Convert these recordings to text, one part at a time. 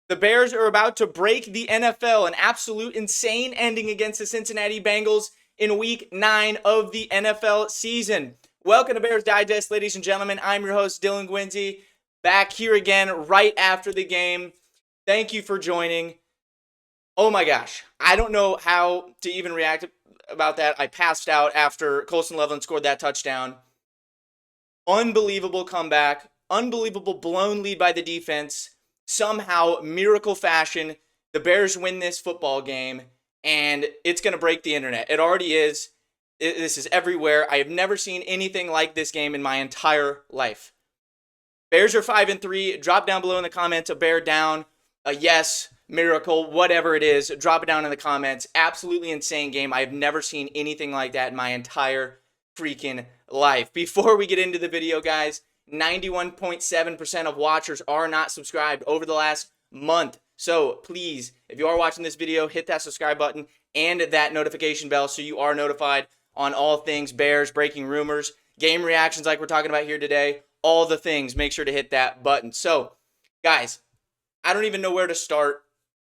The Bears are about to break the NFL, an absolute insane ending against the Cincinnati Bengals in week 9 of the NFL season. Welcome to Bears Digest, ladies and gentlemen. I'm your host, Dylan Guinzy, back here again right after the game. Thank you for joining. Oh my gosh, I don't know how to even react about that. I passed out after Colson Loveland scored that touchdown. Unbelievable comeback, unbelievable blown lead by the defense. Somehow, miracle fashion, the Bears win this football game, and it's going to break the internet. It already is. This is everywhere. I have never seen anything like this game in my entire life. Bears are 5-3. Drop down below in the comments a bear down, a yes, miracle, whatever it is. Drop it down in the comments. Absolutely insane game. I have never seen anything like that in my entire freaking life. Before we get into the video, guys, 91.7% of watchers are not subscribed over the last month. So please, if you are watching this video, hit that subscribe button and that notification bell so you are notified on all things Bears, breaking rumors, game reactions like we're talking about here today, all the things. Make sure to hit that button. So, guys, I don't even know where to start.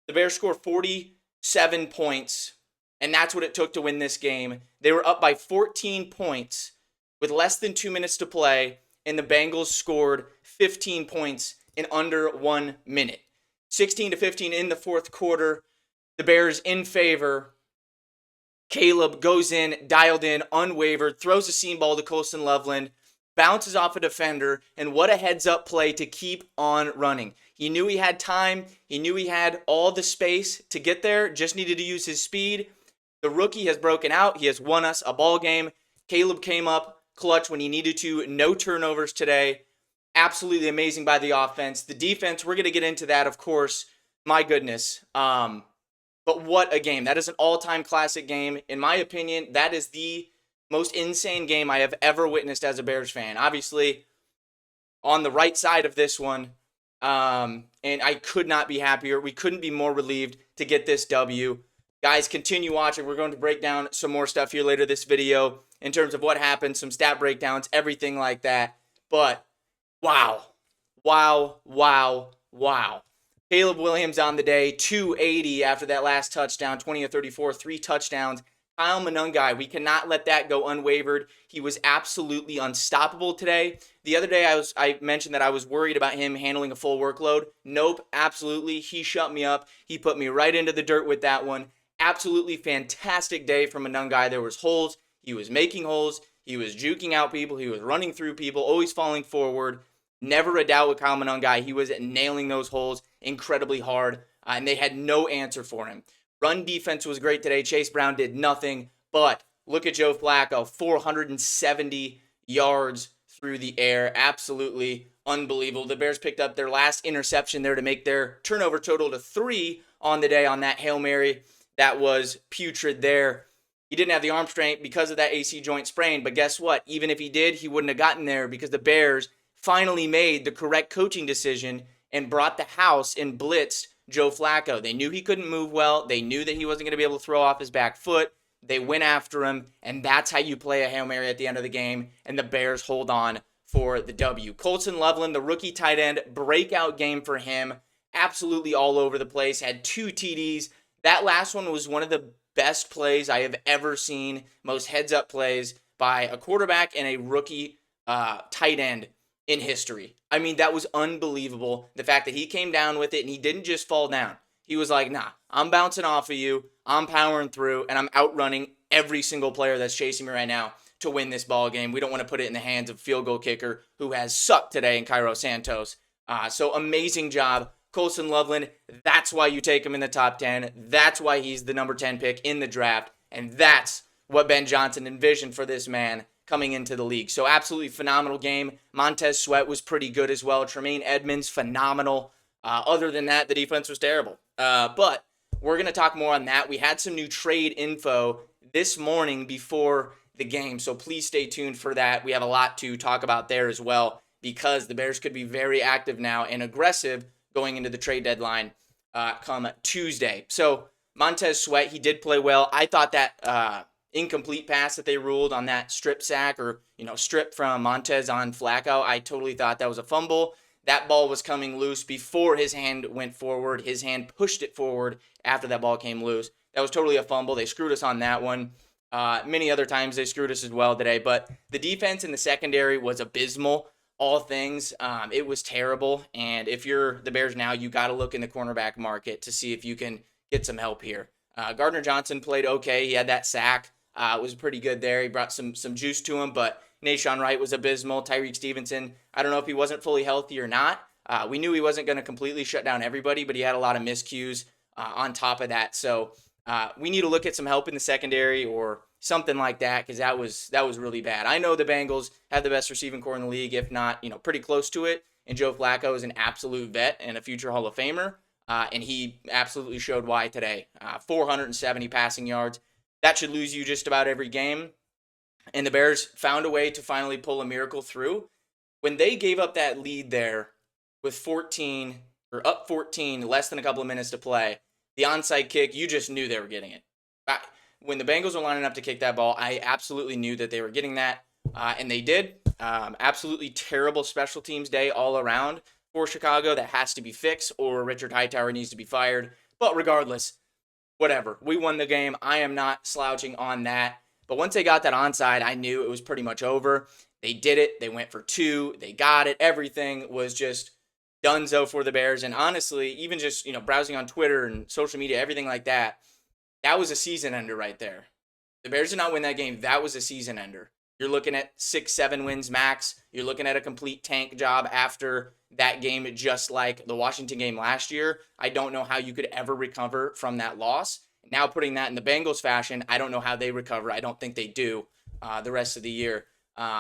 The Bears scored 47 points, and that's what it took to win this game. They were up by 14 points with less than 2 minutes to play, and the Bengals scored 15 points in under 1 minute. 16-15 in the fourth quarter. The Bears in favor. Caleb goes in, dialed in, unwavered, throws a seam ball to Colson Loveland, bounces off a defender, and what a heads-up play to keep on running. He knew he had time. He knew he had all the space to get there, just needed to use his speed. The rookie has broken out. He has won us a ball game. Caleb came up clutch when he needed to. No turnovers today. Absolutely amazing by the offense. The defense, we're going to get into that, of course. My goodness. But what a game. That is an all-time classic game. In my opinion, that is the most insane game I have ever witnessed as a Bears fan. Obviously, on the right side of this one, and I could not be happier. We couldn't be more relieved to get this W. Guys, continue watching. We're going to break down some more stuff here later this video in terms of what happened, some stat breakdowns, everything like that. But, wow. Caleb Williams on the day, 280 after that last touchdown, 20 of 34, 3 touchdowns. Kyle Monangai, we cannot let that go unwavered. He was absolutely unstoppable today. The other day I mentioned that I was worried about him handling a full workload. Nope, absolutely. He shut me up. He put me right into the dirt with that one. Absolutely fantastic day from Monangai. There was holes. He was making holes. He was juking out people. He was running through people, always falling forward. Never a doubt with Kyle Monangai. He was nailing those holes incredibly hard, and they had no answer for him. Run defense was great today. Chase Brown did nothing, but look at Joe Flacco, 470 yards through the air. Absolutely unbelievable. The Bears picked up their last interception there to make their turnover total to 3 on the day on that Hail Mary. That was putrid there. He didn't have the arm strength because of that AC joint sprain, but guess what? Even if he did, he wouldn't have gotten there because the Bears finally made the correct coaching decision and brought the house and blitzed Joe Flacco. They knew he couldn't move well. They knew that he wasn't going to be able to throw off his back foot. They went after him, and that's how you play a Hail Mary at the end of the game, and the Bears hold on for the W. Colson Loveland, the rookie tight end, breakout game for him. Absolutely all over the place. Had 2 TDs. That last one was one of the best plays I have ever seen. Most heads-up plays by a quarterback and a rookie tight end in history. I mean, that was unbelievable. The fact that he came down with it and he didn't just fall down. He was like, nah, I'm bouncing off of you. I'm powering through, and I'm outrunning every single player that's chasing me right now to win this ball game. We don't want to put it in the hands of field goal kicker who has sucked today in Cairo Santos. So amazing job. Colson Loveland, that's why you take him in the top 10. That's why he's the number 10 pick in the draft. And that's what Ben Johnson envisioned for this man coming into the league. So absolutely phenomenal game. Montez Sweat was pretty good as well. Tremaine Edmonds, phenomenal. Other than that, the defense was terrible. But we're going to talk more on that. We had some new trade info this morning before the game, so please stay tuned for that. We have a lot to talk about there as well because the Bears could be very active now and aggressive going into the trade deadline come Tuesday. So Montez Sweat, he did play well. I thought that incomplete pass that they ruled on that strip sack or, strip from Montez on Flacco, I totally thought that was a fumble. That ball was coming loose before his hand went forward. His hand pushed it forward after that ball came loose. That was totally a fumble. They screwed us on that one. Many other times they screwed us as well today. But the defense in the secondary was abysmal. All things, it was terrible. And if you're the Bears now, you got to look in the cornerback market to see if you can get some help here. Gardner Johnson played okay. He had that sack. It was pretty good there. He brought some juice to him, but Nashawn Wright was abysmal. Tyreek Stevenson, I don't know if he wasn't fully healthy or not. We knew he wasn't going to completely shut down everybody, but he had a lot of miscues on top of that. So we need to look at some help in the secondary or something like that, because that was really bad. I know the Bengals have the best receiving core in the league, if not, pretty close to it. And Joe Flacco is an absolute vet and a future Hall of Famer. And he absolutely showed why today. 470 passing yards. That should lose you just about every game. And the Bears found a way to finally pull a miracle through. When they gave up that lead there with 14, or up 14, less than a couple of minutes to play, the onside kick, you just knew they were getting it. When the Bengals were lining up to kick that ball, I absolutely knew that they were getting that, and they did. Absolutely terrible special teams day all around for Chicago. That has to be fixed, or Richard Hightower needs to be fired. But regardless, whatever. We won the game. I am not slouching on that. But once they got that onside, I knew it was pretty much over. They did it. They went for two. They got it. Everything was just donezo for the Bears. And honestly, even just, browsing on Twitter and social media, everything like that, that was a season ender right there. The Bears did not win that game. That was a season ender. You're looking at 6-7 wins max. You're looking at a complete tank job after that game, just like the Washington game last year. I don't know how you could ever recover from that loss. Now putting that in the Bengals fashion, I don't know how they recover. I don't think they do the rest of the year.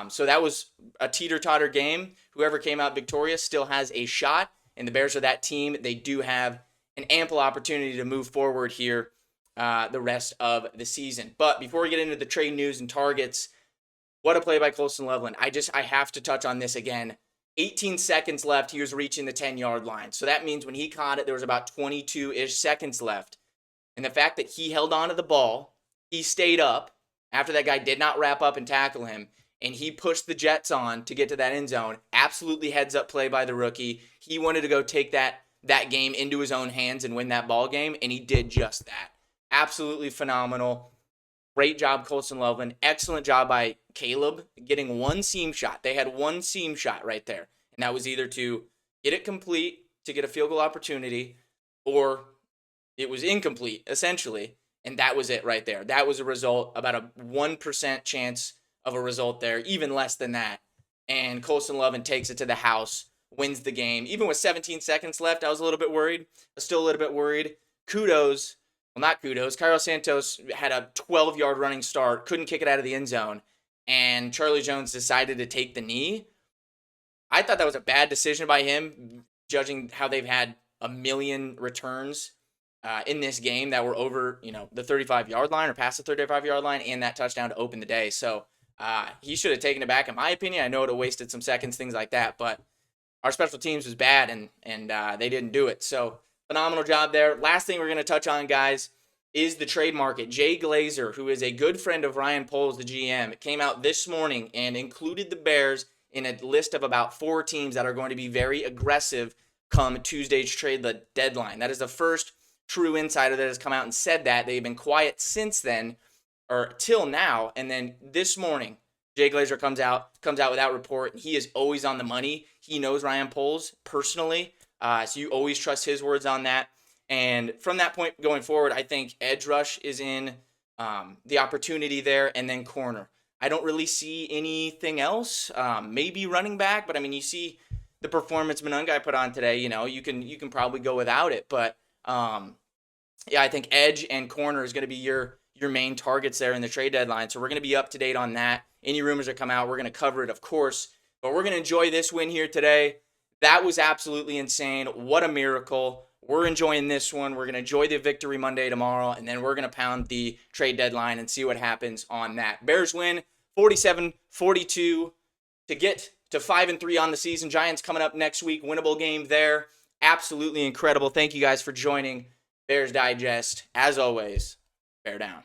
So that was a teeter-totter game. Whoever came out victorious still has a shot, and the Bears are that team. They do have an ample opportunity to move forward here the rest of the season. But before we get into the trade news and targets, what a play by Colston Loveland. I have to touch on this again. 18 seconds left. He was reaching the 10-yard line. So that means when he caught it, there was about 22-ish seconds left. And the fact that he held on to the ball, he stayed up after that guy did not wrap up and tackle him, and he pushed the Jets on to get to that end zone. Absolutely heads-up play by the rookie. He wanted to go take that game into his own hands and win that ball game, and he did just that. Absolutely phenomenal. Great job, Colston Loveland. Excellent job by Caleb getting one seam shot. They had one seam shot right there, and that was either to get it complete to get a field goal opportunity, or it was incomplete, essentially, and that was it right there. That was a result, about a 1% chance of a result there, even less than that. And Colston Loveland takes it to the house, wins the game. Even with 17 seconds left, I was a little bit worried. I was still a little bit worried. Kudos. Well, not kudos. Cairo Santos had a 12-yard running start, couldn't kick it out of the end zone, and Charlie Jones decided to take the knee. I thought that was a bad decision by him, judging how they've had a million returns in this game that were over, the 35-yard line or past the 35-yard line, and that touchdown to open the day. So he should have taken it back, in my opinion. I know it would have wasted some seconds, things like that, but our special teams was bad, and they didn't do it. So phenomenal job there. Last thing we're going to touch on, guys, is the trade market. Jay Glazer, who is a good friend of Ryan Poles, the GM, came out this morning and included the Bears in a list of about 4 teams that are going to be very aggressive come Tuesday's trade deadline. That is the first true insider that has come out and said that. They've been quiet since then, or till now, and then this morning, Jay Glazer comes out with that report. He is always on the money. He knows Ryan Poles personally, so you always trust his words on that. And from that point going forward, I think edge rush is in the opportunity there, and then corner. I don't really see anything else. Maybe running back, but I mean, you see the performance Monangai put on today. You can probably go without it, but I think edge and corner is going to be your main targets there in the trade deadline. So we're going to be up to date on that. Any rumors that come out, we're going to cover it, of course. But we're going to enjoy this win here today. That was absolutely insane. What a miracle. We're enjoying this one. We're going to enjoy the victory Monday tomorrow, and then we're going to pound the trade deadline and see what happens on that. Bears win 47-42 to get to 5-3 on the season. Giants coming up next week. Winnable game there. Absolutely incredible. Thank you guys for joining Bears Digest. As always, bear down.